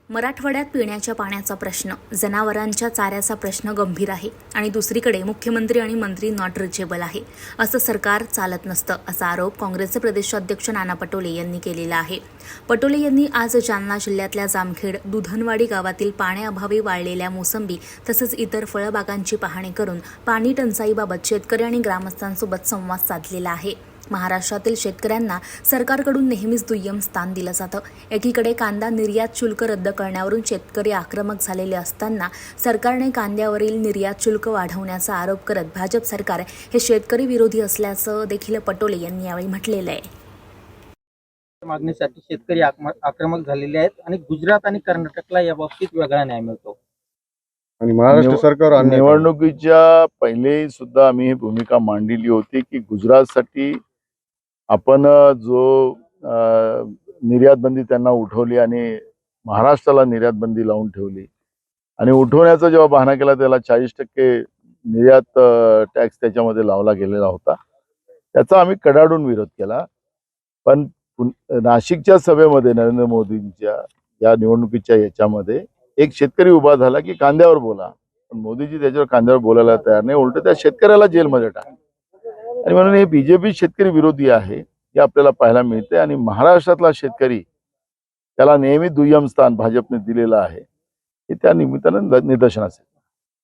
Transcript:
मराठवाड्यात पिण्याच्या पाण्याचा प्रश्न, जनावरांच्या चाऱ्याचा प्रश्न गंभीर आहे आणि दुसरीकडे मुख्यमंत्री आणि मंत्री नॉट रिचेबल आहे. असं सरकार चालत नसतं, असा आरोप काँग्रेसचे प्रदेशाध्यक्ष नाना पटोले यांनी केलेला आहे. पटोले यांनी आज जालना जिल्ह्यातल्या जामखेड दुधनवाडी गावातील पाण्याअभावी वाळलेल्या मोसंबी तसंच इतर फळबागांची पाहणी करून पाणी टंचाईबाबत शेतकरी आणि ग्रामस्थांसोबत संवाद साधलेला आहे. महाराष्ट्रातील शेतकऱ्यांना सरकारकडून नेहमीच दुय्यम स्थान दिलं जातं. एकीकडे कांदा निर्यात शुल्क रद्द करण्यावरून शेतकरी आक्रमक झालेले असताना सरकारने कांद्यावरील निर्यात शुल्क वाढवण्याचा आरोप करत भाजप सरकार हे शेतकरी विरोधी असल्याचं देखील पटोले यांनी यावेळी म्हटलेलं आहे. मागणीसाठी शेतकरी आक्रमक झालेले आहेत आणि गुजरात आणि कर्नाटकला याबाबतीत वेगळा न्याय मिळतो आणि महाराष्ट्र सरकार निवडणुकीच्या पहिले सुद्धा आम्ही ही भूमिका मांडलेली होती की गुजरातसाठी आपण जो निर्यात बंदी त्यांना उठवली आणि महाराष्ट्राला निर्यात बंदी लावून ठेवली आणि उठवण्याचा जेव्हा बहाणा केला त्याला 40% निर्यात टॅक्स त्याच्यामध्ये लावला गेलेला होता. त्याचा आम्ही कडाडून विरोध केला. पण नाशिकच्या सभेमध्ये नरेंद्र मोदींच्या या निवडणुकीच्या याच्यामध्ये एक शेतकरी उभा झाला की कांद्यावर बोला, पण मोदीजी त्याच्यावर कांद्यावर बोलायला तयार नाही, उलट त्या शेतकऱ्याला जेलमध्ये टाकले. आणि म्हणून हे बीजेपी शेतकरी विरोधी आहे हे आपल्याला पाहायला मिळते. आणि महाराष्ट्रातला शेतकरी त्याला नेहमी दुय्यम स्थान भाजपने दिलेलं आहे हे त्या निमित्तानं निदर्शनास येते.